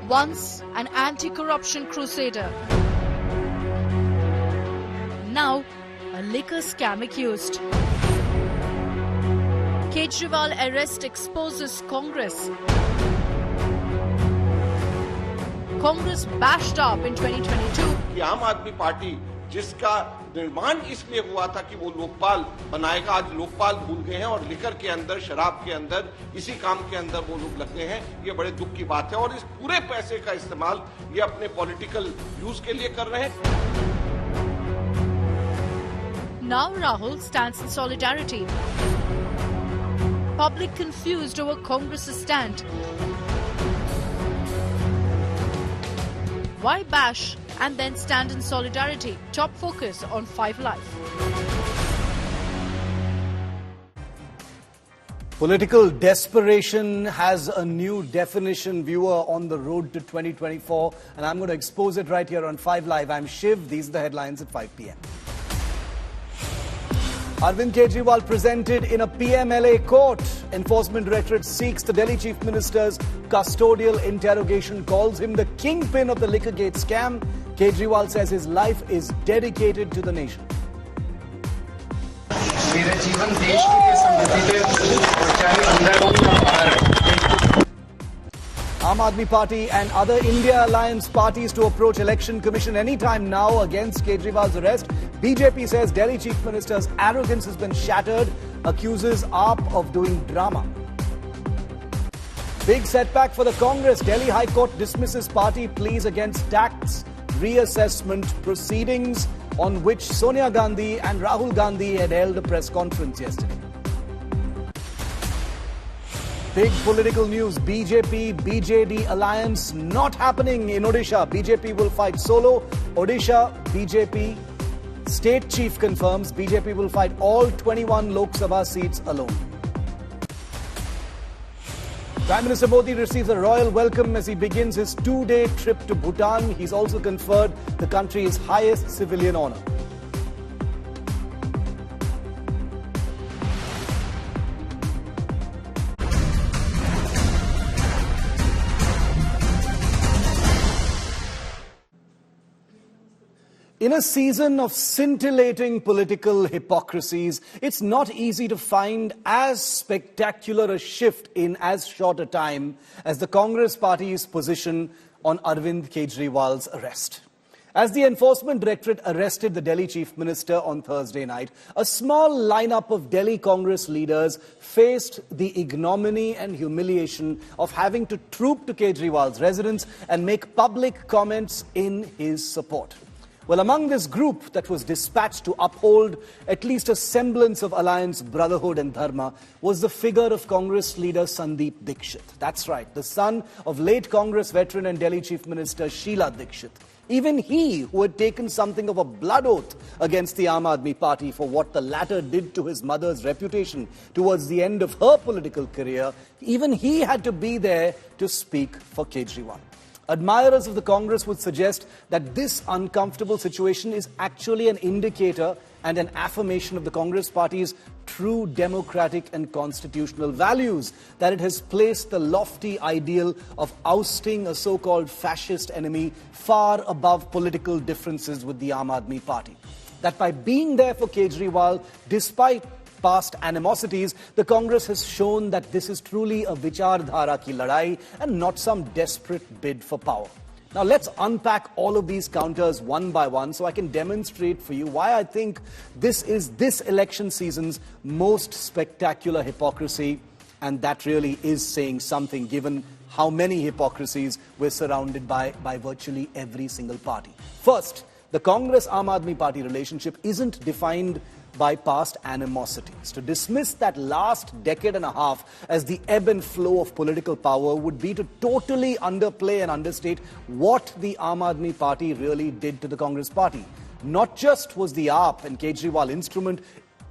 Once an anti-corruption crusader, now a liquor scam accused. Kejriwal arrest exposes Congress. Congress bashed up in 2022. कि आम आदमी party जिसका निर्माण इसलिए हुआ था कि वो लोकपाल बनाएगा, आज लोकपाल भूल गए हैं और लिकर के अंदर, शराब के अंदर, इसी काम के अंदर वो लोग लग गए हैं। ये बड़े दुख की बात है और इस पूरे पैसे का इस्तेमाल ये अपने पॉलिटिकल यूज के लिए कर रहे हैं। Now Rahul stands in solidarity. Public confused over Congress's stand. Why bash and then stand in solidarity? Top focus on 5 Live. Political desperation has a new definition, viewer, on the road to 2024. And I'm going to expose it right here on 5 Live. I'm Shiv. These are the headlines at 5 p.m. Arvind Kejriwal presented in a PMLA court. Enforcement Directorate seeks the Delhi Chief Minister's custodial interrogation, calls him the kingpin of the Liquorgate scam. Kejriwal says his life is dedicated to the nation. Aam Aadmi Party and other India Alliance parties to approach Election Commission anytime now against Kejriwal's arrest. BJP says Delhi Chief Minister's arrogance has been shattered, accuses AAP of doing drama. Big setback for the Congress. Delhi High Court dismisses party pleas against tax reassessment proceedings, on which Sonia Gandhi and Rahul Gandhi had held a press conference yesterday. Big political news. BJP-BJD alliance not happening in Odisha. BJP will fight solo. Odisha BJP state chief confirms BJP will fight all 21 Lok Sabha seats alone. Prime Minister Modi receives a royal welcome as he begins his 2-day trip to Bhutan. He's also conferred the country's highest civilian honour. In a season of scintillating political hypocrisies, it's not easy to find as spectacular a shift in as short a time as the Congress party's position on Arvind Kejriwal's arrest. As the Enforcement Directorate arrested the Delhi Chief Minister on Thursday night, a small lineup of Delhi Congress leaders faced the ignominy and humiliation of having to troop to Kejriwal's residence and make public comments in his support. Well, among this group that was dispatched to uphold at least a semblance of alliance, brotherhood and dharma was the figure of Congress leader Sandeep Dixit. That's right, the son of late Congress veteran and Delhi Chief Minister Sheila Dixit. Even he, who had taken something of a blood oath against the Aam Aadmi Party for what the latter did to his mother's reputation towards the end of her political career, even he had to be there to speak for Kejriwal. Admirers of the Congress would suggest that this uncomfortable situation is actually an indicator and an affirmation of the Congress party's true democratic and constitutional values, that it has placed the lofty ideal of ousting a so-called fascist enemy far above political differences with the Aam Aadmi Party. That by being there for Kejriwal, despite past animosities, the Congress has shown that this is truly a vichardhara ki ladai and not some desperate bid for power. Now let's unpack all of these counters one by one so I can demonstrate for you why I think this is this election season's most spectacular hypocrisy, and that really is saying something given how many hypocrisies we're surrounded by virtually every single party. First, the Congress-Aam Aadmi Party relationship isn't defined by past animosities. To dismiss that last decade and a half as the ebb and flow of political power would be to totally underplay and understate what the Aam Aadmi Party really did to the Congress party. Not just was the AAP and Kejriwal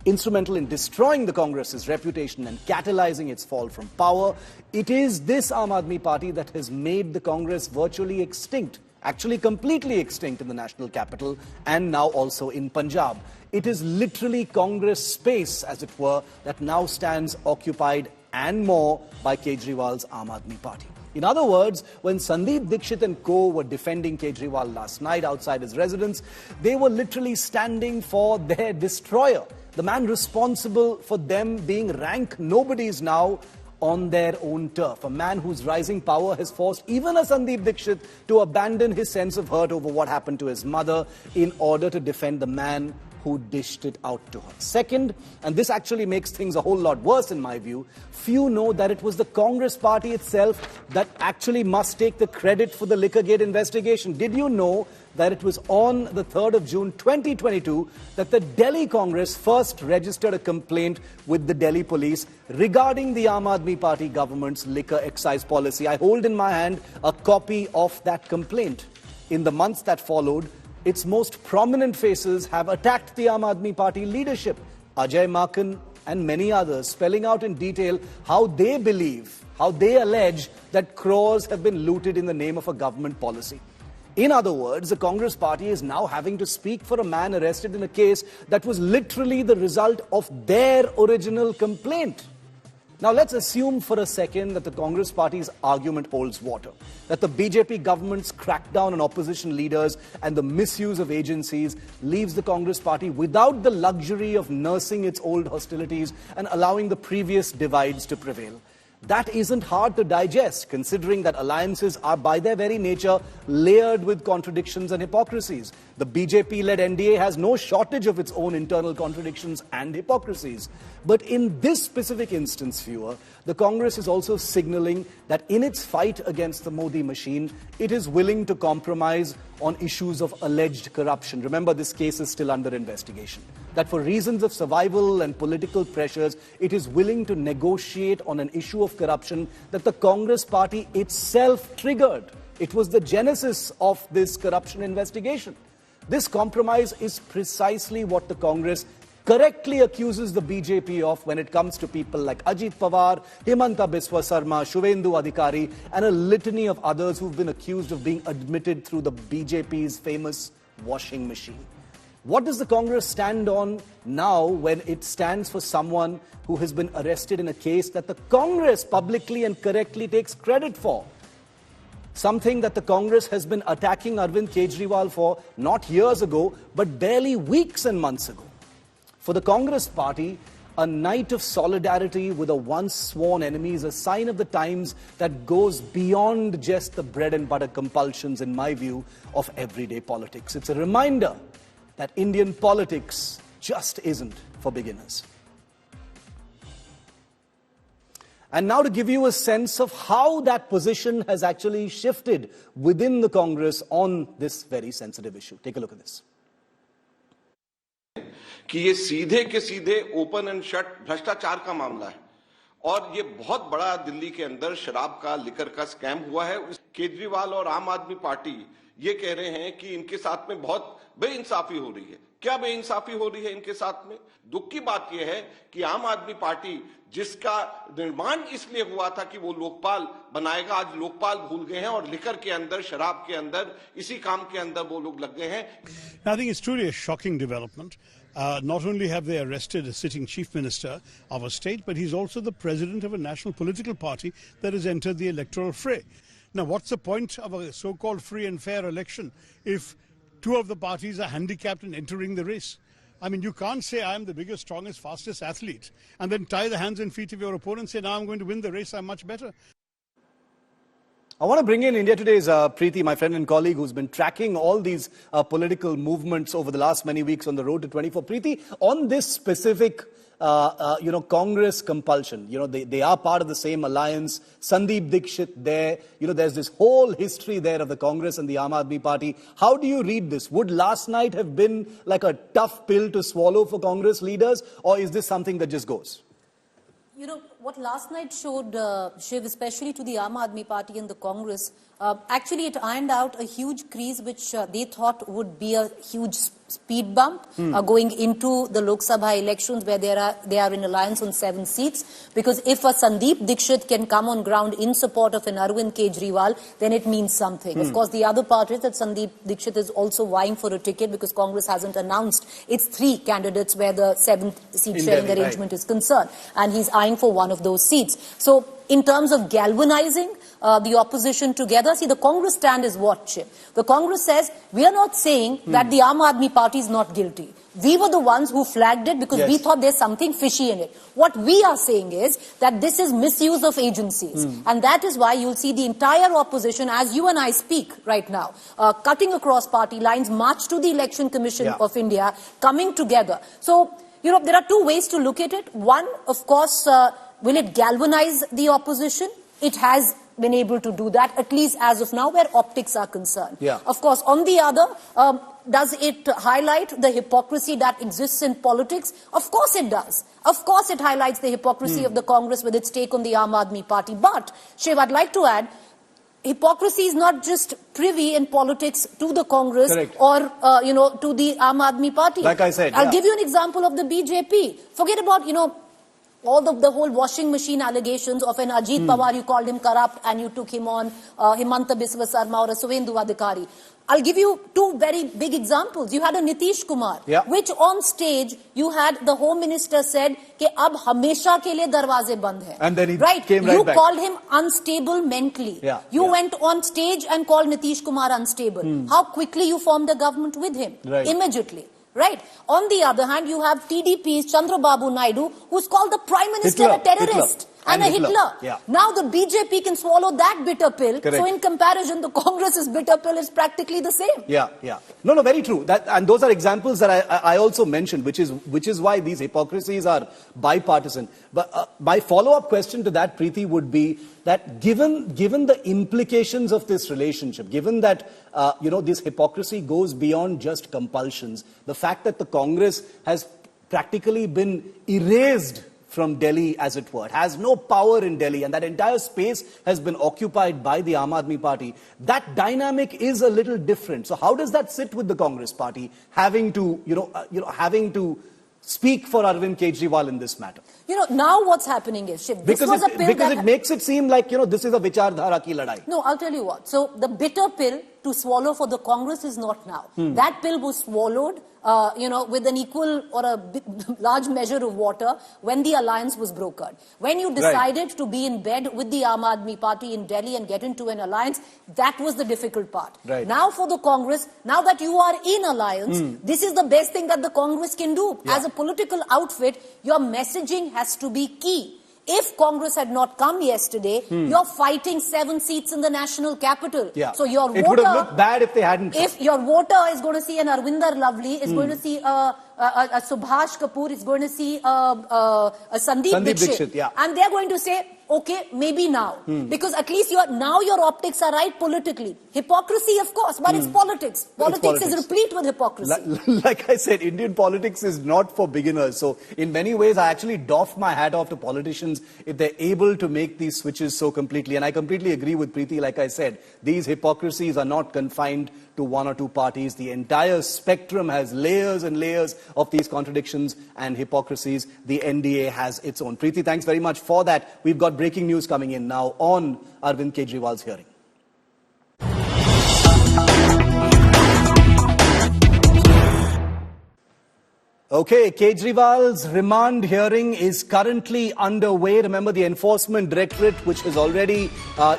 instrumental in destroying the Congress's reputation and catalyzing its fall from power, it is this Aam Aadmi Party that has made the Congress virtually extinct, actually completely extinct in the national capital and now also in Punjab. It is literally Congress space, as it were, that now stands occupied and more by Kejriwal's Aam Aadmi Party. In other words, when Sandeep Dixit and co were defending Kejriwal last night outside his residence, they were literally standing for their destroyer, the man responsible for them being rank nobodies now on their own turf. A man whose rising power has forced even a Sandeep Dixit to abandon his sense of hurt over what happened to his mother in order to defend the man who dished it out to her. Second, and this actually makes things a whole lot worse in my view, few know that it was the Congress party itself that actually must take the credit for the Liquorgate investigation. Did you know that it was on the 3rd of June 2022 that the Delhi Congress first registered a complaint with the Delhi police regarding the Aam Aadmi Party government's liquor excise policy? I hold in my hand a copy of that complaint. In the months that followed, its most prominent faces have attacked the Aam Aadmi Party leadership, Ajay Makan and many others, spelling out in detail how they believe, how they allege that crores have been looted in the name of a government policy. In other words, the Congress party is now having to speak for a man arrested in a case that was literally the result of their original complaint. Now let's assume for a second that the Congress party's argument holds water, that the BJP government's crackdown on opposition leaders and the misuse of agencies leaves the Congress party without the luxury of nursing its old hostilities and allowing the previous divides to prevail. That isn't hard to digest, considering that alliances are by their very nature layered with contradictions and hypocrisies. The BJP-led NDA has no shortage of its own internal contradictions and hypocrisies. But in this specific instance, viewer, the Congress is also signaling that in its fight against the Modi machine, it is willing to compromise on issues of alleged corruption. Remember, this case is still under investigation. That for reasons of survival and political pressures, it is willing to negotiate on an issue of corruption that the Congress party itself triggered. It was the genesis of this corruption investigation. This compromise is precisely what the Congress correctly accuses the BJP of when it comes to people like Ajit Pawar, Himanta Biswa Sarma, Shuvendu Adhikari, and a litany of others who've been accused of being admitted through the BJP's famous washing machine. What does the Congress stand on now when it stands for someone who has been arrested in a case that the Congress publicly and correctly takes credit for? Something that the Congress has been attacking Arvind Kejriwal for not years ago, but barely weeks and months ago. For the Congress party, a night of solidarity with a once sworn enemy is a sign of the times that goes beyond just the bread and butter compulsions, in my view, of everyday politics. It's a reminder that Indian politics just isn't for beginners. And now to give you a sense of how that position has actually shifted within the Congress on this very sensitive issue. Take a look at this. कि ये सीधे के सीधे open and shut भ्रष्टाचार का मामला है और ये बहुत बड़ा दिल्ली के अंदर शराब का लिकर का स्कैम हुआ है। केजरीवाल और आम आदमी पार्टी ये कह रहे हैं कि इनके साथ में बहुत बेइंसाफी हो रही है। क्या बेइंसाफी हो रही है इनके साथ में? दुख की बात यह है कि आम आदमी पार्टी जिसका निर्माण इसलिए हुआ था कि वो लोकपाल बनाएगा, आज लोकपाल भूल गए हैं और लिकर के अंदर, शराब के अंदर, इसी काम के अंदर वो लोग लग गए हैं। I think it's truly a shocking development. Not only have they arrested a sitting chief minister of a state, but he's also the president of a national political party that has entered the electoral fray. Now, what's the point of a so-called free and fair election if two of the parties are handicapped in entering the race? I mean, you can't say I'm the biggest, strongest, fastest athlete and then tie the hands and feet of your opponent and say, now I'm going to win the race, I'm much better. I want to bring in India Today's Preeti, my friend and colleague, who's been tracking all these political movements over the last many weeks on the road to 24. Preeti, on this specific, Congress compulsion, they are part of the same alliance. Sandeep Dixit there, there's this whole history there of the Congress and the Aam Aadmi Party. How do you read this? Would last night have been like a tough pill to swallow for Congress leaders, or is this something that just goes? What last night showed, Shiv, especially to the Aam Aadmi Party and the Congress, actually it ironed out a huge crease which they thought would be a huge speed bump going into the Lok Sabha elections where they are in alliance on 7 seats. Because if a Sandeep Dixit can come on ground in support of an Arvind Kejriwal, then it means something. Of course, the other part is that Sandeep Dixit is also vying for a ticket because Congress hasn't announced its 3 candidates where the 7th seat sharing arrangement is concerned. And he's eyeing for one of those seats. So in terms of galvanizing the opposition together, see, the Congress stand is what, Chip? The Congress says, we are not saying that the Aam Aadmi Party is not guilty. We were the ones who flagged it because we thought there's something fishy in it. What we are saying is that this is misuse of agencies. And that is why you'll see the entire opposition, as you and I speak right now, cutting across party lines, march to the Election Commission of India, coming together. So, you know, there are two ways to look at it. One, of course, will it galvanize the opposition? It has been able to do that, at least as of now, where optics are concerned. Of course, on the other, does it highlight the hypocrisy that exists in politics? Of course it does. Of course it highlights the hypocrisy of the Congress with its take on the Aam Aadmi Party. But, Shiv, I'd like to add, hypocrisy is not just privy in politics to the Congress or, to the Aam Aadmi Party. Like I said, I'll give you an example of the BJP. Forget about, all the whole washing machine allegations of an Ajit Pawar, you called him corrupt and you took him on, Himanta Biswa Sarma or a Suvendu Adhikari. I'll give you two very big examples. You had a Nitish Kumar, which on stage you had the Home Minister said कि अब हमेशा के लिए दरवाजे बंद हैं. And then he came right you back. called him unstable mentally. You went on stage and called Nitish Kumar unstable. How quickly you formed a government with him? Immediately. Right. On the other hand, you have TDP's Chandrababu Naidu, who's called the Prime Minister a terrorist and a Hitler. Now the BJP can swallow that bitter pill. So in comparison, the Congress's bitter pill is practically the same. No, very true. And those are examples that I also mentioned, which is why these hypocrisies are bipartisan. But my follow-up question to that, Preeti, would be that given the implications of this relationship, given that this hypocrisy goes beyond just compulsions, the fact that the Congress has practically been erased from Delhi, as it were, has no power in Delhi, and that entire space has been occupied by the Aam Aadmi Party, that dynamic is a little different. So how does that sit with the Congress Party, having to speak for Arvind Kejriwal in this matter? Now what's happening is, Shiv, this was a pill because it makes it seem like, this is a vichardhara ki ladai. No, I'll tell you what. So the bitter pill to swallow for the Congress is not now. That pill was swallowed, with an equal or a large measure of water when the alliance was brokered. When you decided to be in bed with the Aam Aadmi Party in Delhi and get into an alliance, that was the difficult part. Now for the Congress, now that you are in alliance, this is the best thing that the Congress can do. As a political outfit, your messaging has to be key. If Congress had not come yesterday, you're fighting 7 seats in the national capital. So your voter, it would have looked bad if they hadn't. If your voter is going to see an Arvinder Lovely, is going to see a Subhash Kapoor, is going to see a Sandeep Dixit, and they're going to say, okay, maybe now. Because at least now your optics are right politically. Hypocrisy, of course, but it's politics. Politics is replete with hypocrisy. Like I said, Indian politics is not for beginners. So in many ways, I actually doff my hat off to politicians if they're able to make these switches so completely. And I completely agree with Preeti. Like I said, these hypocrisies are not confined to one or two parties. The entire spectrum has layers and layers of these contradictions and hypocrisies. The NDA has its own. Preeti, thanks very much for that. We've got breaking news coming in now on Arvind Kejriwal's hearing. Okay, Kejriwal's remand hearing is currently underway. Remember, the Enforcement Directorate, which has already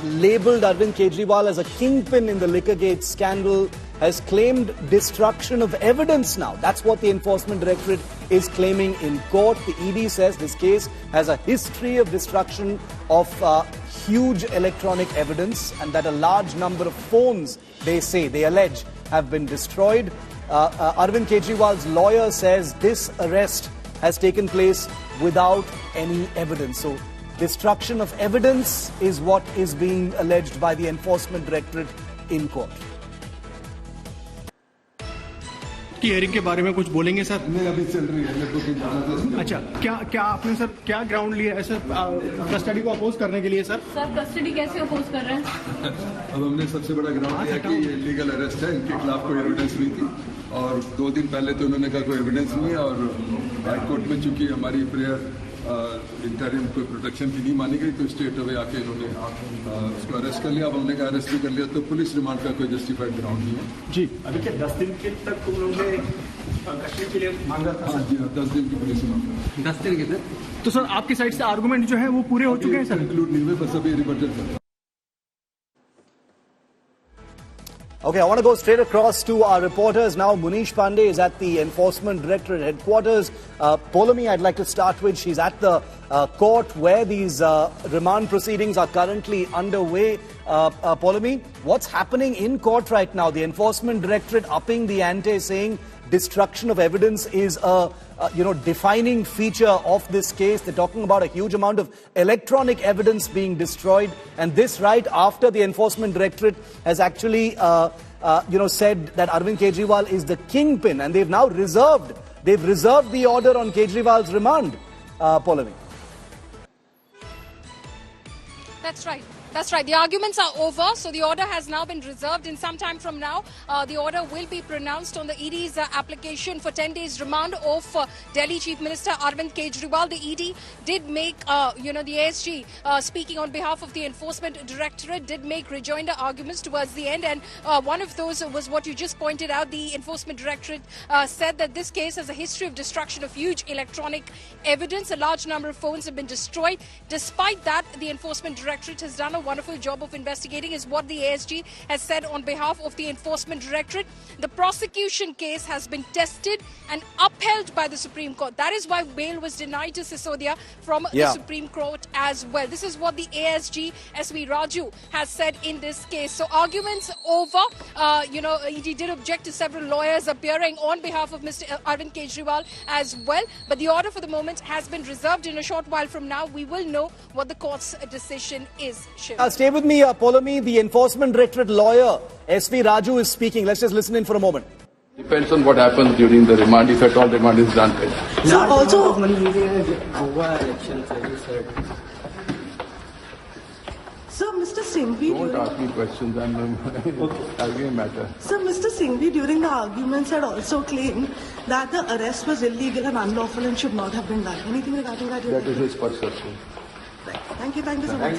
labelled Arvind Kejriwal as a kingpin in the Liquorgate scandal, has claimed destruction of evidence now. That's what the Enforcement Directorate is claiming in court. The ED says this case has a history of destruction of huge electronic evidence, and that a large number of phones, they allege, have been destroyed. Arvind Kejriwal's lawyer says this arrest has taken place without any evidence. So, destruction of evidence is what is being alleged by the Enforcement Directorate in court. की hearing के बारे में कुछ बोलेंगे sir? नहीं, अभी चल रही है, मेरे को कुछ जाना था। अच्छा, क्या आपने सर क्या ग्राउंड लिया है सर कस्टडी को अपोज करने के लिए सर? सर कस्टडी कैसे अपोज कर रहे हैं? अब हमने सबसे बड़ा ग्राउंड लिया कि ये लीगल अरेस्ट है, इनके खिलाफ कोई एविडेंस नहीं थी और 2 दिन पहले तो उन्होंने कहा कोई एविडेंस नहीं है और हाई कोर्ट में चूंकि हमारी प्रेयर इंटरिम कोई प्रोटेक्शन की नहीं मानी गई तो स्टेट अवे आके इन्होंने उसको अरेस्ट कर लिया। अब हमने कहा अरेस्ट भी कर लिया तो पुलिस रिमांड का कोई जस्टिफाइड ग्राउंड नहीं है। जी, अभी क्या 10 दिन के तक तुम लोग ने कश्मीर के लिए मांगा था। हाँ जी, 10 दिन की पुलिस मांगा। 10 दिन के थे। तो सर आपकी साइड से आर्गुमेंट जो है वो पूरे हो चुके हैं सर? इंक्लूड नहीं हुए, बस अभी रिप्रेजेंट कर। Okay, I want to go straight across to our reporters now. Munish Pandey is at the Enforcement Directorate headquarters. Polami, I'd like to start with. She's at the court where these remand proceedings are currently underway. Polami, what's happening in court right now? The Enforcement Directorate upping the ante, saying destruction of evidence is a defining feature of this case. They're talking about a huge amount of electronic evidence being destroyed, and this right after the Enforcement Directorate has actually said that Arvind Kejriwal is the kingpin, and they've now reserved the order on Kejriwal's remand. Polami. That's right. That's right. The arguments are over, so the order has now been reserved. In some time from now, the order will be pronounced on the ED's application for 10 days remand of Delhi Chief Minister Arvind Kejriwal. The ED did make, the ASG, speaking on behalf of the Enforcement Directorate, did make rejoinder arguments towards the end, and one of those was what you just pointed out. The Enforcement Directorate said that this case has a history of destruction of huge electronic evidence. A large number of phones have been destroyed. Despite that, the Enforcement Directorate has done a wonderful job of investigating, is what the ASG has said on behalf of the Enforcement Directorate. The prosecution case has been tested and upheld by the Supreme Court. That is why bail was denied to Sisodia from the Supreme Court as well. This is what the ASG, SV Raju, has said in this case. So arguments over. He did object to several lawyers appearing on behalf of Mr. Arvind Kejriwal as well. But the order for the moment has been reserved. In a short while from now, we will know what the court's decision is. Stay with me, Polami. The Enforcement Directorate lawyer, SV Raju, is speaking. Let's just listen in for a moment. Depends on what happens during the remand, if at all remand is done. So also, Sir, Mr. Singhvi, don't ask me questions. I'm arguing a matter. Sir, Mr. Singhvi during the arguments had also claimed that the arrest was illegal and unlawful and should not have been done. Anything regarding that? That is his perception. Thank you so much.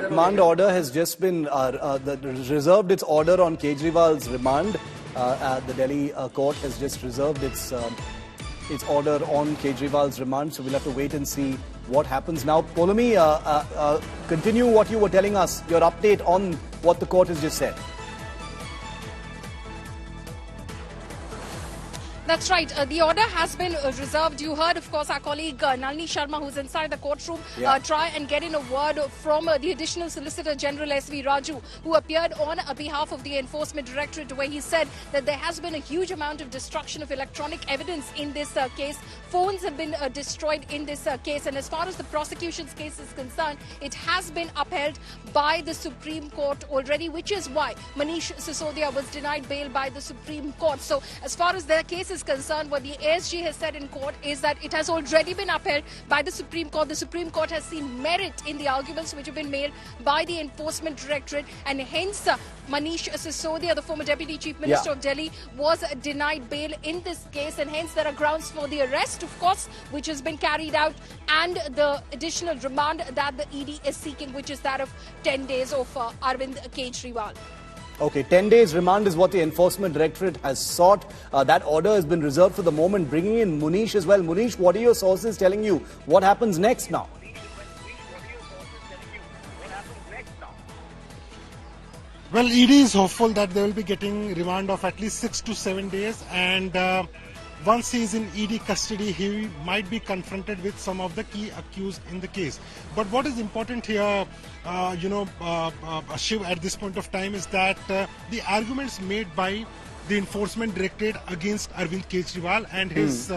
Remand order has just been reserved its order on Kejriwal's remand. The Delhi court has just reserved its order on Kejriwal's remand, so we'll have to wait and see what happens now. Polami, continue what you were telling us, your update on what the court has just said. That's right. The order has been reserved. You heard, of course, our colleague Nalini Sharma, who's inside the courtroom, try and get in a word from the Additional Solicitor General SV Raju, who appeared on behalf of the Enforcement Directorate, where he said that there has been a huge amount of destruction of electronic evidence in this case. Phones have been destroyed in this case, and as far as the prosecution's case is concerned, it has been upheld by the Supreme Court already, which is why Manish Sisodia was denied bail by the Supreme Court. So as far as their case is concerned, what the ASG has said in court is that it has already been upheld by the Supreme Court. The Supreme Court has seen merit in the arguments which have been made by the Enforcement Directorate, and hence Manish Sisodia, the former Deputy Chief Minister of Delhi, was denied bail in this case, and hence there are grounds for the arrest, of course, which has been carried out, and the additional remand that the ED is seeking, which is that of 10 days of Arvind Kejriwal. Okay, 10 days remand is what the Enforcement Directorate has sought. That order has been reserved for the moment. Bringing in Munish as well. Munish, what are your sources telling you? What happens next now? Well, ED is hopeful that they will be getting remand of at least 6 to 7 days, and once he is in ED custody, he might be confronted with some of the key accused in the case. But what is important here, Shiv, at this point of time, is that the arguments made by the Enforcement Directorate against Arvind Kejriwal and his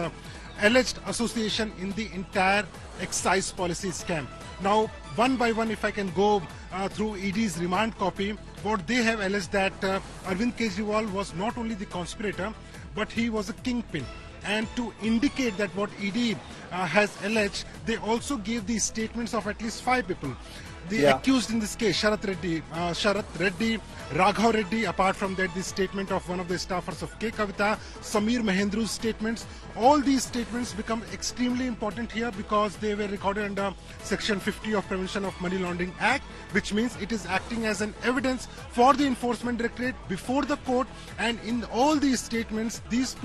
alleged association in the entire excise policy scam. Now, one by one, if I can go through ED's remand copy, what they have alleged that Arvind Kejriwal was not only the conspirator, but he was a kingpin. And to indicate that what ED has alleged, they also gave the statements of at least 5 people. The accused in this case, Sharat Reddy, Raghav Reddy, apart from that, the statement of one of the staffers of K. Kavita, Samir Mahendru's statements. All these statements become extremely important here because they were recorded under Section 50 of Prevention of Money Laundering Act, which means it is acting as an evidence for the Enforcement Directorate before the court. And in all these statements, these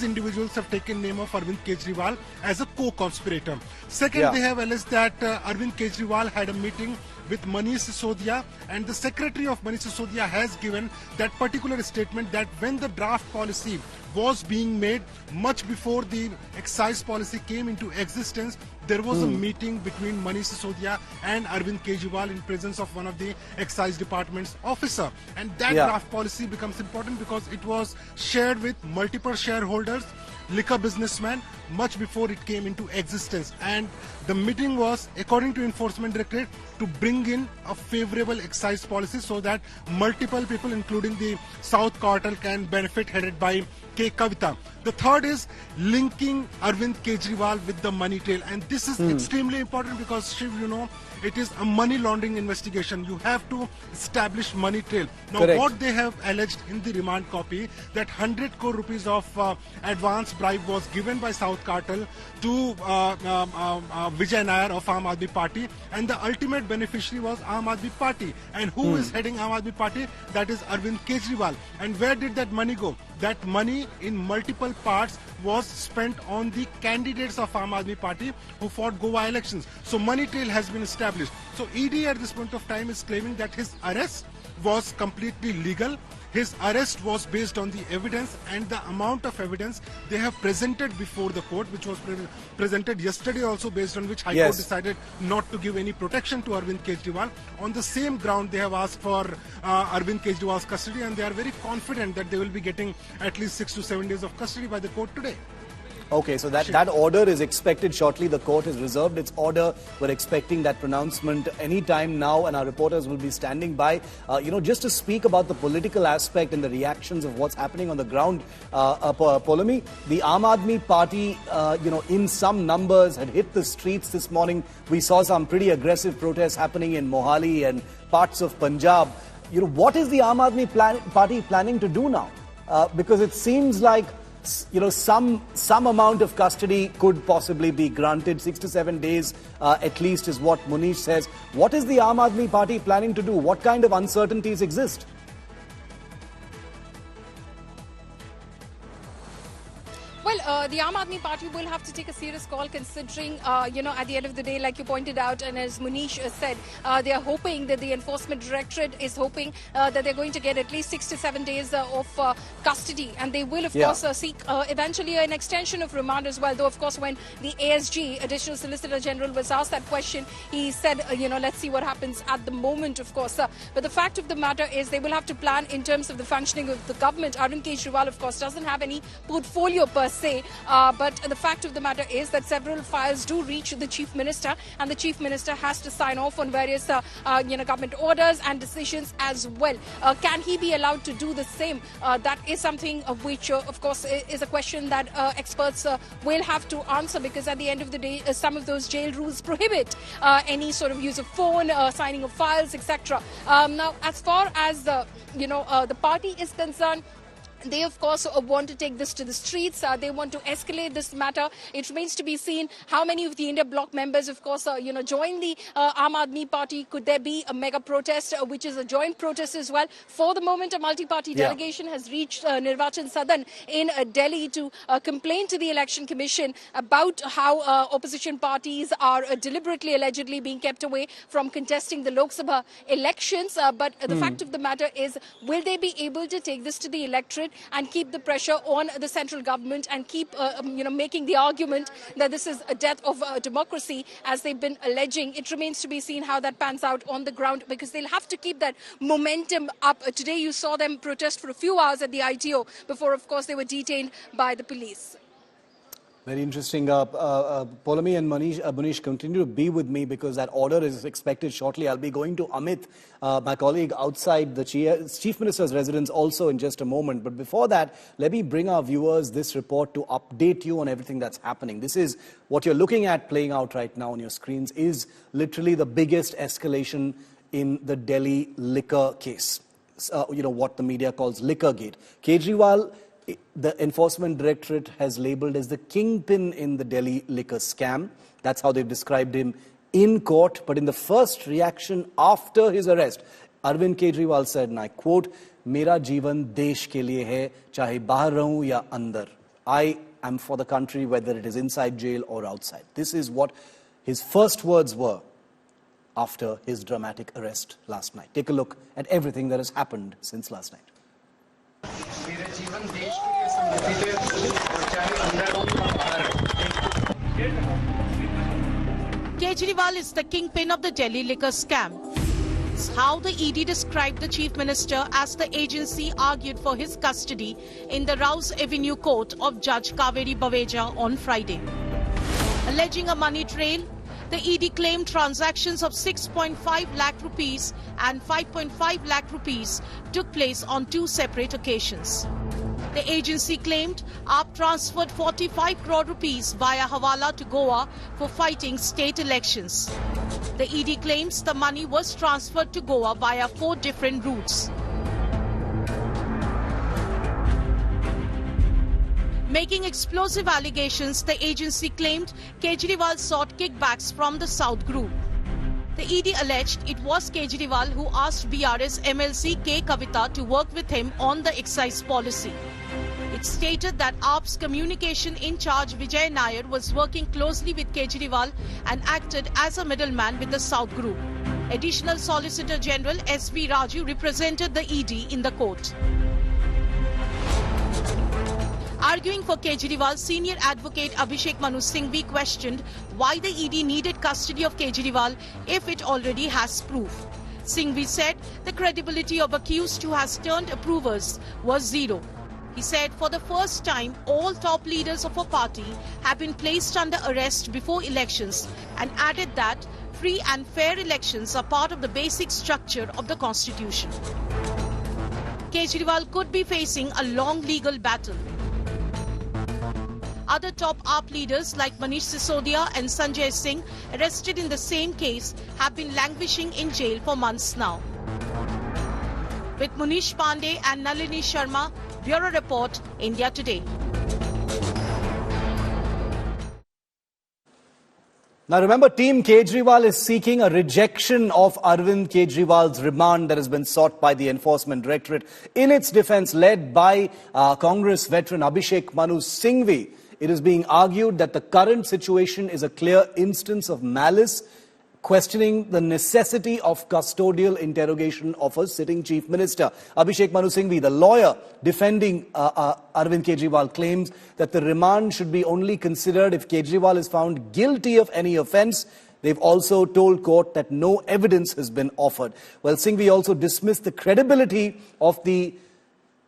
individuals have taken name of Arvind Kejriwal as a co-conspirator. Second, they have alleged that Arvind Kejriwal had a meeting with Manish Sisodia, and the secretary of Manish Sisodia has given that particular statement that when the draft policy was being made, much before the excise policy came into existence, there was a meeting between Manish Sisodia and Arvind Kejriwal in presence of one of the excise department's officer. And that draft policy becomes important because it was shared with multiple shareholders, liquor businessmen, much before it came into existence. And the meeting was, according to Enforcement Directorate, to bring in a favorable excise policy so that multiple people, including the South Cartel, can benefit, headed by K. Kavita. The third is linking Arvind Kejriwal with the money trail. And this is extremely important because, Shiv, you know, it is a money laundering investigation. You have to establish money trail. Now, what they have alleged in the remand copy, that 100 crore rupees of advance bribe was given by South Cartel to Vijay Nair of Aam Aadmi Party, and the ultimate beneficiary was Aam Aadmi Party. And who is heading Aam Aadmi Party? That is Arvind Kejriwal. And where did that money go? That money in multiple parts was spent on the candidates of Aam Aadmi Party who fought Goa elections. So money trail has been established. So ED at this point of time is claiming that his arrest was completely legal. His arrest was based on the evidence and the amount of evidence they have presented before the court, which was presented yesterday also, based on which High Court decided not to give any protection to Arvind Kejriwal. On the same ground, they have asked for Arvind Kejriwal's custody, and they are very confident that they will be getting at least 6 to 7 days of custody by the court today. Okay, so that order is expected shortly. The court has reserved its order. We're expecting that pronouncement any time now, and our reporters will be standing by. Just to speak about the political aspect and the reactions of what's happening on the ground, Polami, the Aam Aadmi Party, in some numbers had hit the streets this morning. We saw some pretty aggressive protests happening in Mohali and parts of Punjab. What is the Aam Aadmi Party planning to do now? Because it seems like some amount of custody could possibly be granted. 6 to 7 days at least is what Munish says. What is the Aam Aadmi Party planning to do? What kind of uncertainties exist? Well, the Aam Aadmi Party will have to take a serious call, considering, at the end of the day, like you pointed out, and as Munish said, they are hoping that the Enforcement Directorate is hoping that they're going to get at least 6 to 7 days of custody. And they will, of course, seek eventually an extension of remand as well. Though, of course, when the ASG, Additional Solicitor General, was asked that question, he said, let's see what happens at the moment, of course. But the fact of the matter is they will have to plan in terms of the functioning of the government. Arvind Kejriwal, of course, doesn't have any portfolio per se. But the fact of the matter is that several files do reach the Chief Minister, and the Chief Minister has to sign off on various government orders and decisions as well. Can he be allowed to do the same? That is something which, of course, is a question that experts will have to answer, because at the end of the day, some of those jail rules prohibit any sort of use of phone, signing of files, etc. Now, as far as the party is concerned, they, of course, want to take this to the streets. They want to escalate this matter. It remains to be seen how many of the India Bloc members, of course, join the Aam Aadmi Party. Could there be a mega protest, which is a joint protest as well? For the moment, a multi-party delegation has reached Nirvachan Sadan in Delhi to complain to the Election Commission about how opposition parties are deliberately, allegedly being kept away from contesting the Lok Sabha elections. But the fact of the matter is, will they be able to take this to the electorate and keep the pressure on the central government and keep, making the argument that this is a death of democracy, as they've been alleging? It remains to be seen how that pans out on the ground, because they'll have to keep that momentum up. Today, you saw them protest for a few hours at the ITO before, of course, they were detained by the police. Very interesting. Polami and Munish, continue to be with me because that order is expected shortly. I'll be going to Amit, my colleague, outside the Chief Minister's residence also in just a moment. But before that, let me bring our viewers this report to update you on everything that's happening. This is what you're looking at playing out right now on your screens is literally the biggest escalation in the Delhi liquor case. What the media calls Liquorgate. Kejriwal, the Enforcement Directorate has labelled as the kingpin in the Delhi liquor scam. That's how they've described him in court. But in the first reaction after his arrest, Arvind Kejriwal said, and I quote, "Mera jeevan desh ke liye hai, chahe bahar rahun ya andar." I am for the country, whether it is inside jail or outside. This is what his first words were after his dramatic arrest last night. Take a look at everything that has happened since last night. Kejriwal is the kingpin of the Delhi liquor scam. It's how the ED described the Chief Minister as the agency argued for his custody in the Rouse Avenue court of Judge Kaveri Baweja on Friday. Alleging a money trail, the ED claimed transactions of 6.5 lakh rupees and 5.5 lakh rupees took place on two separate occasions. The agency claimed AAP transferred 45 crore rupees via Hawala to Goa for fighting state elections. The ED claims the money was transferred to Goa via 4 different routes. Making explosive allegations, the agency claimed Kejriwal sought kickbacks from the South Group. The ED alleged it was Kejriwal who asked BRS MLC K. Kavita to work with him on the excise policy. It stated that AAP's communication in charge Vijay Nair was working closely with Kejriwal and acted as a middleman with the South Group. Additional Solicitor General S.V. Raju represented the ED in the court. Arguing for Kejriwal, senior advocate Abhishek Manu Singhvi questioned why the ED needed custody of Kejriwal if it already has proof. Singhvi said the credibility of accused who has turned approvers was zero. He said for the first time, all top leaders of a party have been placed under arrest before elections and added that free and fair elections are part of the basic structure of the constitution. Kejriwal could be facing a long legal battle. Other top AAP leaders like Manish Sisodia and Sanjay Singh, arrested in the same case, have been languishing in jail for months now. With Munish Pandey and Nalini Sharma, Bureau Report, India Today. Now remember, Team Kejriwal is seeking a rejection of Arvind Kejriwal's remand that has been sought by the Enforcement Directorate. In its defense, led by Congress veteran Abhishek Manu Singhvi, it is being argued that the current situation is a clear instance of malice, questioning the necessity of custodial interrogation of a sitting Chief Minister. Abhishek Manu Singhvi, the lawyer defending Arvind Kejriwal, claims that the remand should be only considered if Kejriwal is found guilty of any offence. They've also told court that no evidence has been offered. Well, Singhvi also dismissed the credibility of the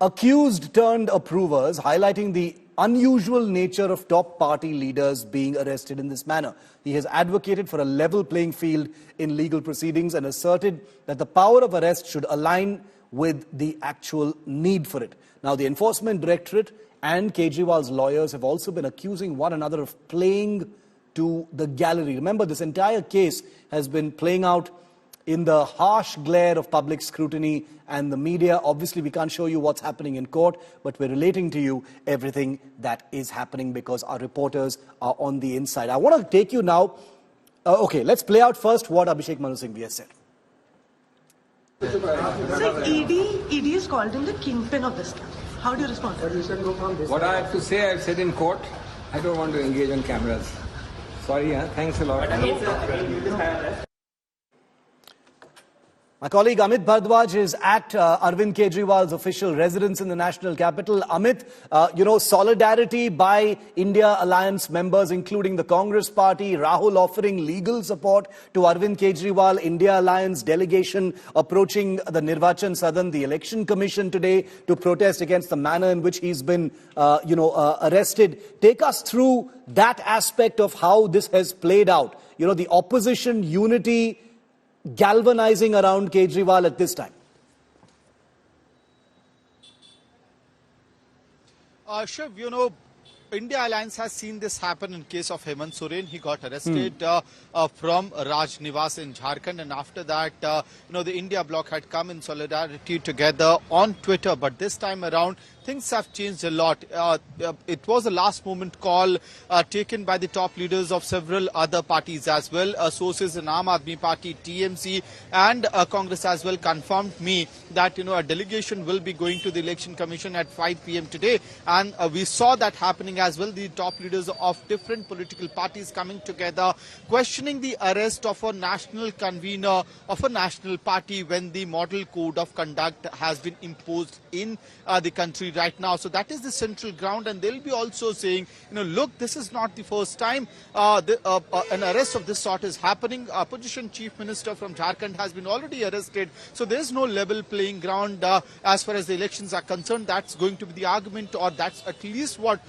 accused turned approvers, highlighting the unusual nature of top party leaders being arrested in this manner. He has advocated for a level playing field in legal proceedings and asserted that the power of arrest should align with the actual need for it. Now, the Enforcement Directorate and Kejriwal's lawyers have also been accusing one another of playing to the gallery. Remember, this entire case has been playing out in the harsh glare of public scrutiny and the media. Obviously, we can't show you what's happening in court, but we're relating to you everything that is happening because our reporters are on the inside. I want to take you now. Okay, let's play out first what Abhishek Manu Singhvi has said. Sir, ED has called him the kingpin of this scam. How do you respond to this? What I have to say, I've said in court. I don't want to engage on cameras. Sorry, thanks a lot. My colleague Amit Bhardwaj is at Arvind Kejriwal's official residence in the national capital. Amit, solidarity by India Alliance members, including the Congress Party, Rahul offering legal support to Arvind Kejriwal, India Alliance delegation approaching the Nirvachan Sadan, the Election Commission today to protest against the manner in which he's been, arrested. Take us through that aspect of how this has played out. The opposition unity galvanizing around Kejriwal at this time. Shiv, India Alliance has seen this happen in case of Hemant Soren. He got arrested from Raj Niwas in Jharkhand, and after that, the India bloc had come in solidarity together on Twitter. But this time around, things have changed a lot. It was a last-moment call taken by the top leaders of several other parties as well. Sources in Aam Aadmi Party, TMC, and Congress as well confirmed me that a delegation will be going to the Election Commission at 5 p.m. today, and we saw that happening as well. The top leaders of different political parties coming together, questioning the arrest of a national convener of a national party when the model code of conduct has been imposed in the country right now. So that is the central ground, and they'll be also saying, look, this is not the first time an arrest of this sort is happening. Opposition Chief Minister from Jharkhand has been already arrested. So there's no level playing ground as far as the elections are concerned. That's going to be the argument, or that's at least what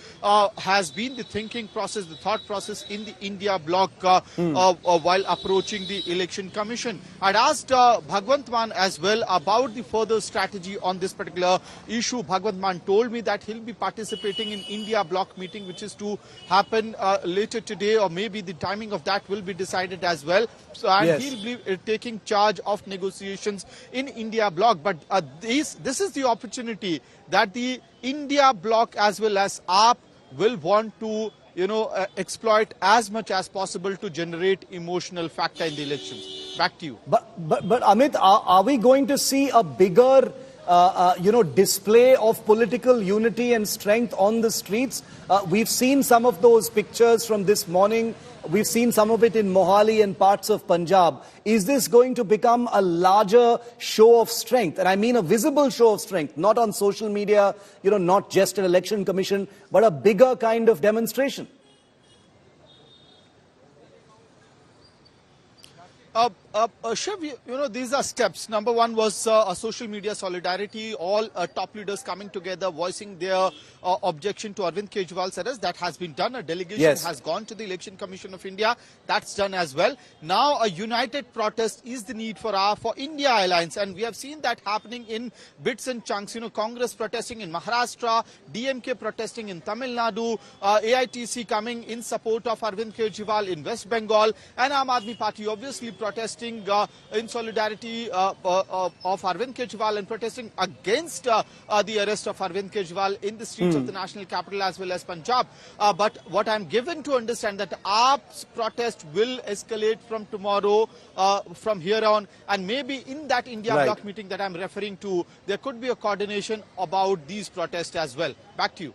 has been the thinking process, the thought process in the India bloc while approaching the Election Commission. I'd asked Bhagwant Mann as well about the further strategy on this particular issue. Bhagwant Mann told me that he'll be participating in India bloc meeting, which is to happen later today, or maybe the timing of that will be decided as well. So, and he'll be taking charge of negotiations in India bloc. But this is the opportunity that the India bloc as well as AAP will want to exploit as much as possible to generate emotional factor in the elections. Back to you. But Amit, are we going to see a bigger display of political unity and strength on the streets? We've seen some of those pictures from this morning. We've seen some of it in Mohali and parts of Punjab. Is this going to become a larger show of strength? And I mean a visible show of strength, not on social media, not just an election commission, but a bigger kind of demonstration. Shiv, these are steps. Number one was a social media solidarity, all top leaders coming together, voicing their objection to Arvind Kejriwal's arrest. That has been done. A delegation has gone to the Election Commission of India. That's done as well. Now, a united protest is the need for India Alliance, and we have seen that happening in bits and chunks. Congress protesting in Maharashtra, DMK protesting in Tamil Nadu, AITC coming in support of Arvind Kejriwal in West Bengal, and Aam Aadmi Party obviously protesting in solidarity of Arvind Kejriwal and protesting against the arrest of Arvind Kejriwal in the streets of the national capital as well as Punjab. But what I'm given to understand that AAP's protest will escalate from tomorrow, from here on, and maybe in that India bloc meeting that I'm referring to, there could be a coordination about these protests as well. Back to you.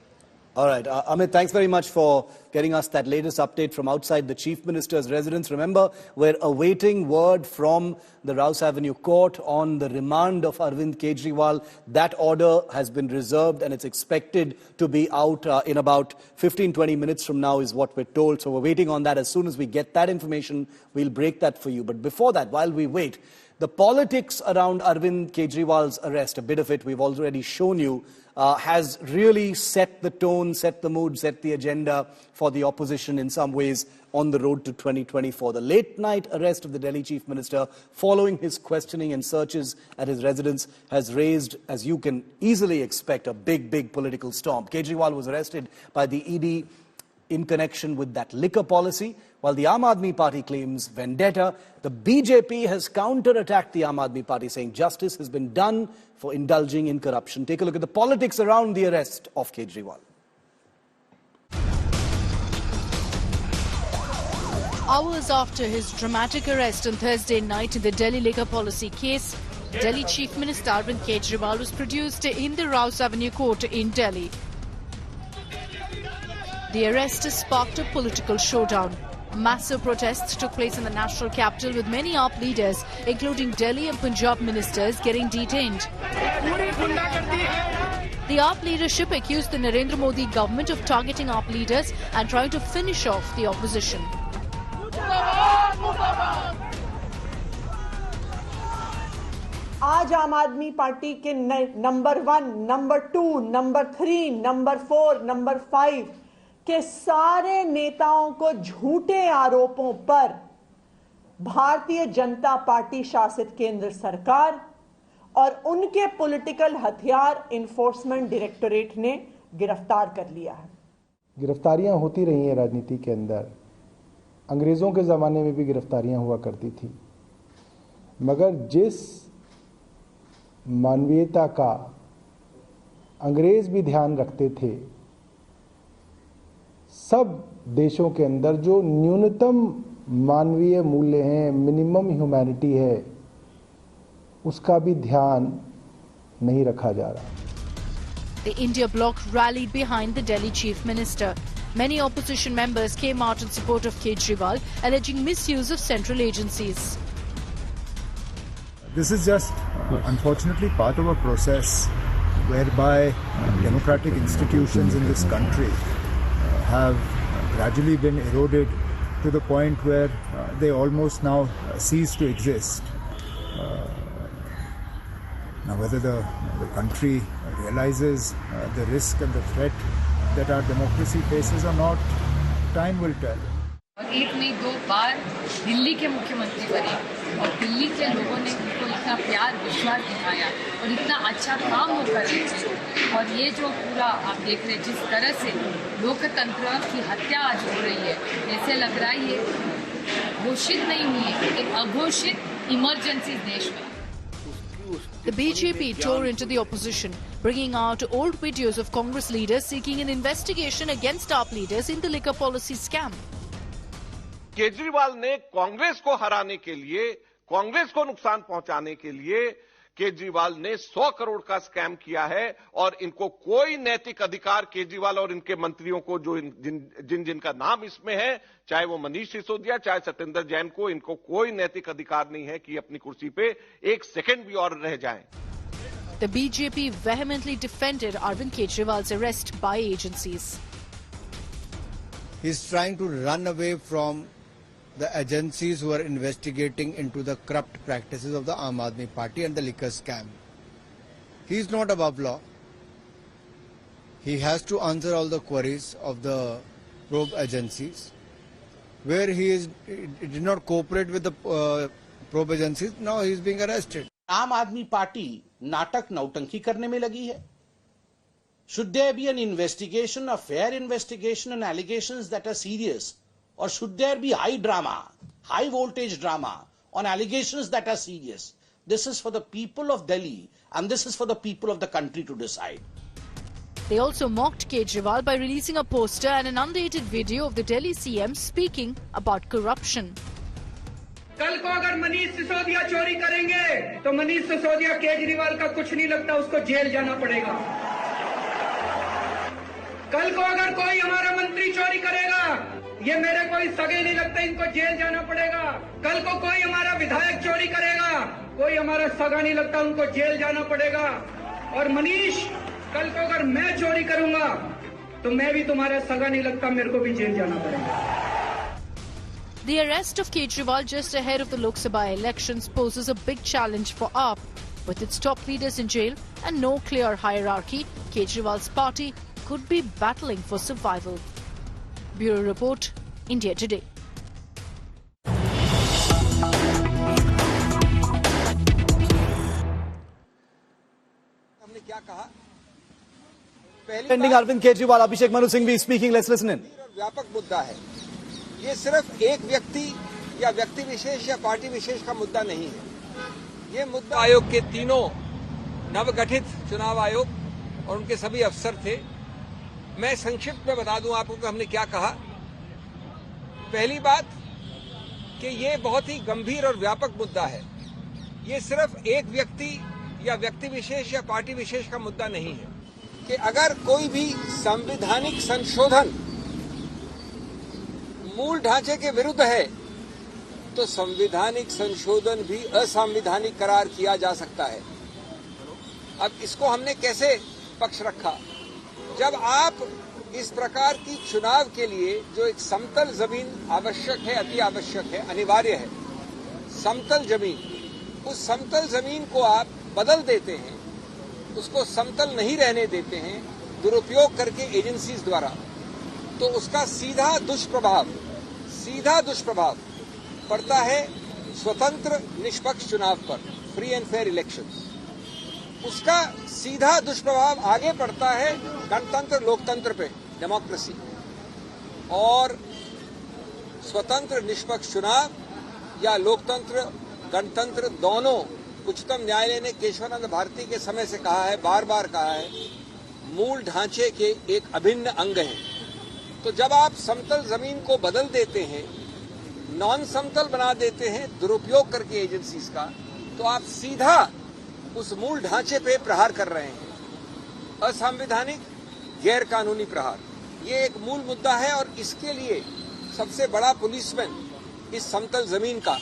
All right, Amit, thanks very much for getting us that latest update from outside the Chief Minister's residence. Remember, we're awaiting word from the Rouse Avenue Court on the remand of Arvind Kejriwal. That order has been reserved and it's expected to be out in about 15-20 minutes from now is what we're told. So we're waiting on that. As soon as we get that information, we'll break that for you. But before that, while we wait, the politics around Arvind Kejriwal's arrest, a bit of it we've already shown you, has really set the tone, set the mood, set the agenda for the opposition in some ways on the road to 2024. The late-night arrest of the Delhi Chief Minister following his questioning and searches at his residence has raised, as you can easily expect, a big political storm. Kejriwal was arrested by the ED in connection with that liquor policy. While the Aam Aadmi Party claims vendetta, the BJP has counter-attacked the Aam Aadmi Party, saying justice has been done for indulging in corruption. Take a look at the politics around the arrest of Kejriwal. Hours after his dramatic arrest on Thursday night in the Delhi liquor policy case, Delhi Chief Minister Arvind Kejriwal was produced in the Rouse Avenue Court in Delhi. The arrest has sparked a political showdown. Massive protests took place in the national capital with many AAP leaders, including Delhi and Punjab ministers, getting detained. The AAP leadership accused the Narendra Modi government of targeting AAP leaders and trying to finish off the opposition. आज आम आदमी party के number 1, number 2, number 3, number 4, number 5 के सारे नेताओं को झूठे आरोपों पर भारतीय जनता पार्टी शासित केंद्र सरकार और उनके पॉलिटिकल हथियार एनफोर्समेंट डायरेक्टोरेट ने गिरफ्तार कर लिया है। गिरफ्तारियां होती रही हैं राजनीति के अंदर। अंग्रेजों के ज़माने में भी गिरफ्तारियां हुआ करती थी, मगर जिस मानवीयता का अंग्रेज भी ध्यान रखते थे, सब देशों के अंदर जो न्यूनतम मानवीय मूल्य हैं, मिनिमम ह्यूमैनिटी है, उसका भी ध्यान नहीं रखा जा रहा। The India bloc rallied behind the Delhi Chief Minister. Many opposition members came out in support of Kejriwal, alleging misuse of central agencies. This is just, unfortunately, part of a process whereby democratic institutions in this country have gradually been eroded to the point where they almost now cease to exist. Now, whether the country realizes the risk and the threat that our democracy faces or not, time will tell. और एक नहीं दो बार दिल्ली के मुख्यमंत्री बने और दिल्ली के लोगों ने उनको इतना प्यार विश्वास दिखाया और इतना अच्छा काम वो कर रहे थे। और ये जो पूरा आप देख रहे हैं जिस तरह से लोकतंत्र की हत्या आज हो रही है, ऐसे लग रहा है ये घोषित नहीं हुई है, एक अघोषित इमरजेंसी देश में। The BJP tore into the opposition, bringing out old videos of Congress leaders seeking an investigation against AAP leaders in the liquor policy scam. Kejriwal ने कांग्रेस को हराने के लिए, कांग्रेस को नुकसान पहुंचाने के लिए केजरीवाल ने 100 करोड़ का स्कैम किया है और इनको कोई नैतिक अधिकार, केजरीवाल और इनके मंत्रियों को जो जिनका नाम इसमें है, चाहे वो मनीष सिसोदिया, चाहे सत्येंद्र जैन को, इनको कोई नैतिक अधिकार नहीं है कि अपनी कुर्सी पे एक सेकंड भी और रह जाएं। The BJP vehemently defended Arvind Kejriwal's arrest by agencies. He's trying to run away from the agencies who are investigating into the corrupt practices of the Aam Aadmi Party and the liquor scam. He is not above law. He has to answer all the queries of the probe agencies. Where he did not cooperate with the probe agencies, now he is being arrested. आम आदमी party नाटक नौटंकी करने में लगी है। Should there be an investigation, a fair investigation on allegations that are serious? Or should there be high drama, high voltage drama on allegations that are serious? This is for the people of Delhi and this is for the people of the country to decide. They also mocked Kejriwal by releasing a poster and an undated video of the Delhi CM speaking about corruption. कल को अगर मनीष सिसोदिया चोरी करेंगे तो मनीष सिसोदिया केजरीवाल का कुछ नहीं लगता, उसको जेल जाना पड़ेगा। कल को अगर कोई हमारा मंत्री चोरी करेगा, ये मेरे कोई सगे नहीं लगता, इनको जेल जाना पड़ेगा। कल को कोई हमारा विधायक चोरी करेगा, कोई हमारा सगा नहीं लगता, उनको जेल जाना पड़ेगा। और मनीष, कल को अगर मैं चोरी करूंगा तो मैं भी तुम्हारा सगा नहीं लगता, मेरे को भी जेल जाना पड़ेगा। The arrest of Kejriwal just ahead of the Lok Sabha elections poses a big challenge for AAP. With its top leaders in jail and no clear hierarchy, Kejriwal's party could be battling for survival. Bureau Report, India Today. Pending Arvind Kejriwal, Abhishek Manu Singh is speaking. Let's listen in. व्यापक मुद्दा है। ये सिर्फ एक व्यक्ति या व्यक्ति विशेष या पार्टी विशेष का मुद्दा नहीं है। ये मुद्दा आयोग के तीनों नवगठित चुनाव आयोग और उनके सभी अफसर थे। मैं संक्षिप्त में बता दूं आपको कि हमने क्या कहा। पहली बात कि ये बहुत ही गंभीर और व्यापक मुद्दा है। ये सिर्फ एक व्यक्ति या व्यक्ति विशेष या पार्टी विशेष का मुद्दा नहीं है कि अगर कोई भी संवैधानिक संशोधन मूल ढांचे के विरुद्ध है तो संवैधानिक संशोधन भी असंवैधानिक करार किया जा सकता है। अब इसको हमने कैसे पक्ष रखा? जब आप इस प्रकार की चुनाव के लिए जो एक समतल जमीन आवश्यक है, अति आवश्यक है, अनिवार्य है, समतल जमीन, उस समतल जमीन को आप बदल देते हैं, उसको समतल नहीं रहने देते हैं दुरुपयोग करके एजेंसीज द्वारा, तो उसका सीधा दुष्प्रभाव पड़ता है स्वतंत्र निष्पक्ष चुनाव पर, फ्री एंड फेयर इलेक्शंस। उसका सीधा दुष्प्रभाव आगे पड़ता है गणतंत्र लोकतंत्र पे, डेमोक्रेसी। और स्वतंत्र निष्पक्ष चुनाव या लोकतंत्र गणतंत्र दोनों, उच्चतम न्यायालय ने केशवानंद भारती के समय से कहा है, बार बार कहा है, मूल ढांचे के एक अभिन्न अंग हैं। तो जब आप समतल जमीन को बदल देते हैं, नॉन समतल बना देते हैं दुरुपयोग करके एजेंसीज का, तो आप सीधा उस मूल ढांचे पे प्रहार कर रहे हैं, असंवैधानिक गैर कानूनी प्रहार। ये एक मूल मुद्दा है और इसके लिए सबसे बड़ा पुलिसमैन इस समतल जमीन का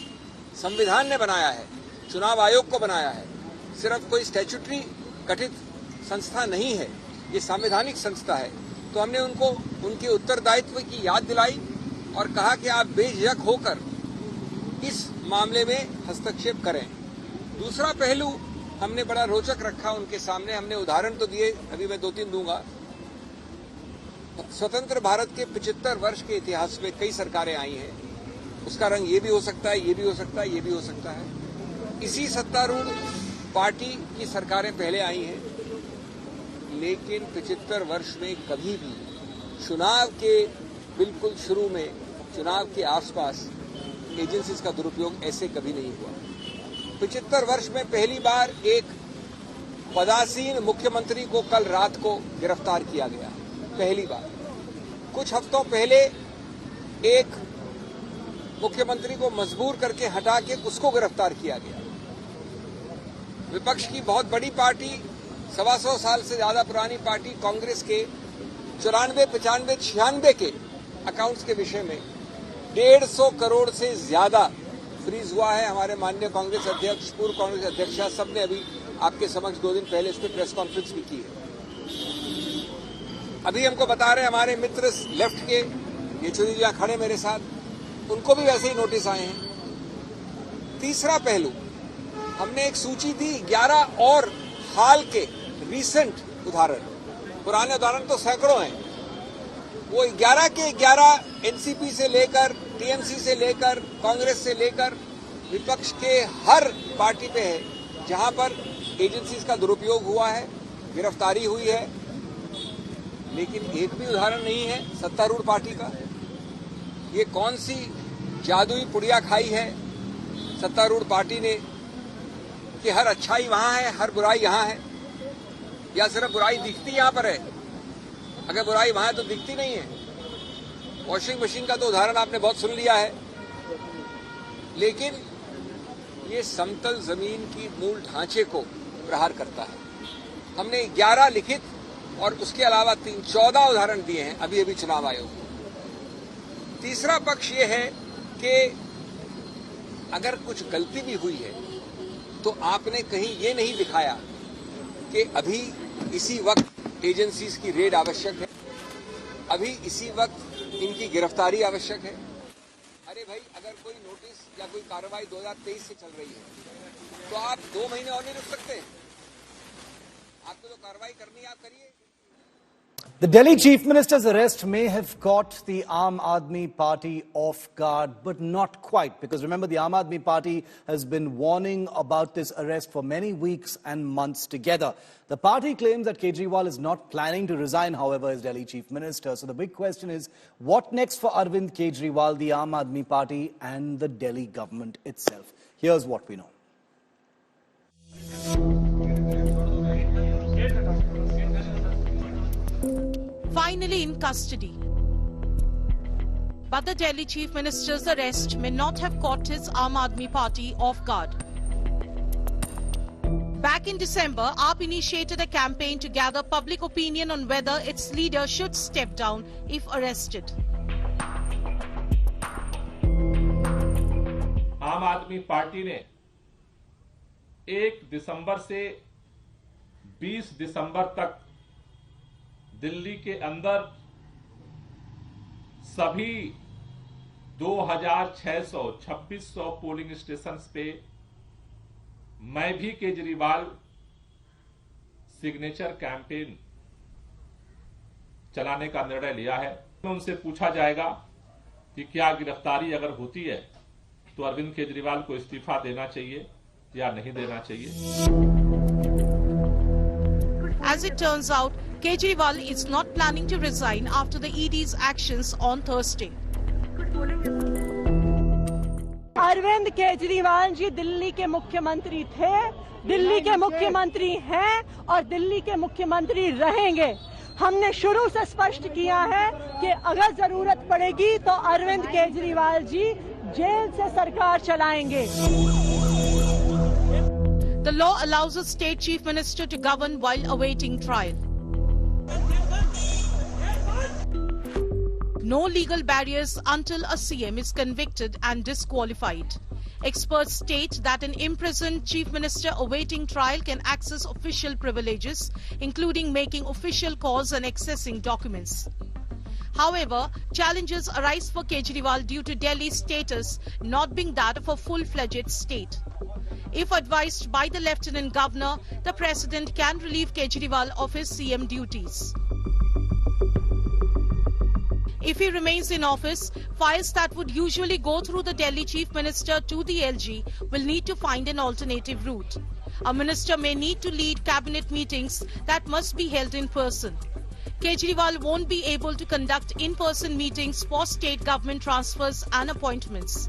संविधान ने बनाया है, चुनाव आयोग को बनाया है। सिर्फ कोई स्टैट्यूटरी गठित संस्था नहीं है, ये संवैधानिक संस्था है। तो हमने उनको उनके उत्तरदायित्व की याद दिलाई और कहा कि आप बेझिझक होकर इस मामले में हस्तक्षेप करें। दूसरा पहलू हमने बड़ा रोचक रखा उनके सामने, हमने उदाहरण तो दिए, अभी मैं 2-3 दूंगा। स्वतंत्र भारत के 75 वर्ष के इतिहास में कई सरकारें आई हैं, उसका रंग ये भी हो सकता है, ये भी हो सकता है, ये भी हो सकता है। इसी सत्तारूढ़ पार्टी की सरकारें पहले आई हैं, लेकिन 75 वर्ष में कभी भी चुनाव के बिल्कुल शुरू में, चुनाव के आसपास एजेंसीज का दुरुपयोग ऐसे कभी नहीं हुआ। 75 वर्ष में पहली बार एक पदासीन मुख्यमंत्री को कल रात को गिरफ्तार किया गया, पहली बार। कुछ हफ्तों पहले एक मुख्यमंत्री को मजबूर करके हटा के उसको गिरफ्तार किया गया। विपक्ष की बहुत बड़ी पार्टी, 125 साल से ज्यादा पुरानी पार्टी कांग्रेस के 94, 95, 96 के अकाउंट्स के विषय में 150 करोड़ से ज्यादा फ्रीज हुआ है। हमारे माननीय कांग्रेस अध्यक्ष, पूर्व कांग्रेस अध्यक्षा, सबने अभी आपके समक्ष 2 दिन पहले इस पर प्रेस कॉन्फ्रेंस भी की है। अभी हमको बता रहे हमारे मित्र लेफ्ट के, येचुरी जी खड़े मेरे साथ, उनको भी वैसे ही नोटिस आए हैं। तीसरा पहलू, हमने एक सूची दी 11 और हाल के रीसेंट उदाहरण, पुराने उदाहरण तो सैकड़ों हैं, वो 11 के 11 एनसीपी से लेकर, टीएमसी से लेकर, कांग्रेस से लेकर विपक्ष के हर पार्टी पे है जहां पर एजेंसीज का दुरुपयोग हुआ है, गिरफ्तारी हुई है। लेकिन एक भी उदाहरण नहीं है सत्तारूढ़ पार्टी का। ये कौन सी जादुई पुड़िया खाई है सत्तारूढ़ पार्टी ने कि हर अच्छाई वहां है, हर बुराई यहां है, या सिर्फ बुराई दिखती यहां पर है? अगर बुराई वहां है तो दिखती नहीं है। वॉशिंग मशीन का तो उदाहरण आपने बहुत सुन लिया है, लेकिन ये समतल जमीन की मूल ढांचे को प्रहार करता है। हमने 11 लिखित और उसके अलावा 14 उदाहरण दिए हैं अभी अभी चुनाव आयोग को। तीसरा पक्ष ये है कि अगर कुछ गलती भी हुई है तो आपने कहीं ये नहीं दिखाया कि अभी इसी वक्त एजेंसीज की रेड आवश्यक है, अभी इसी वक्त इनकी गिरफ्तारी आवश्यक है। अरे भाई, अगर कोई नोटिस या कोई कार्रवाई 2023 से चल रही है तो आप 2 महीने और नहीं रुक सकते? आपको तो कार्रवाई करनी है, आप करिए। The Delhi Chief Minister's arrest may have caught the Aam Aadmi Party off guard, but not quite, because remember, the Aam Aadmi Party has been warning about this arrest for many weeks and months together. The party claims that Kejriwal is not planning to resign, however, as Delhi Chief Minister. So the big question is, what next for Arvind Kejriwal, the Aam Aadmi Party and the Delhi government itself? Here's what we know. Finally in custody. But the Delhi Chief Minister's arrest may not have caught his Aam Aadmi Party off guard. Back in December, AAP initiated a campaign to gather public opinion on whether its leader should step down if arrested. आम आदमी party ने 1 दिसंबर से 20 दिसंबर तक दिल्ली के अंदर सभी 2600 polling stations पे मैं भी केजरीवाल सिग्नेचर कैंपेन चलाने का निर्णय लिया है। उनसे पूछा जाएगा कि क्या गिरफ्तारी अगर होती है तो अरविंद केजरीवाल को इस्तीफा देना चाहिए या नहीं देना चाहिए। As it turns out, Kejriwal is not planning to resign after the ED's actions on Thursday. Arvind Kejriwal ji Delhi के मुख्यमंत्री थे, दिल्ली के मुख्यमंत्री हैं और दिल्ली के मुख्यमंत्री रहेंगे। हमने शुरू से स्पष्ट किया है कि अगर जरूरत पड़ेगी तो अरविंद केजरीवाल जी जेल से सरकार चलाएंगे। The law allows a state chief minister to govern while awaiting trial. No legal barriers until a CM is convicted and disqualified. Experts state that an imprisoned chief minister awaiting trial can access official privileges, including making official calls and accessing documents. However, challenges arise for Kejriwal due to Delhi's status not being that of a full-fledged state. If advised by the Lieutenant Governor, the President can relieve Kejriwal of his CM duties. If he remains in office, files that would usually go through the Delhi Chief Minister to the LG will need to find an alternative route. A minister may need to lead cabinet meetings that must be held in person. Kejriwal won't be able to conduct in-person meetings for state government transfers and appointments.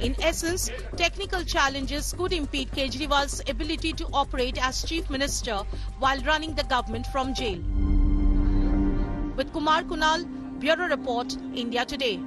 In essence, technical challenges could impede Kejriwal's ability to operate as Chief Minister while running the government from jail. With Kumar Kunal, Bureau Report, India Today.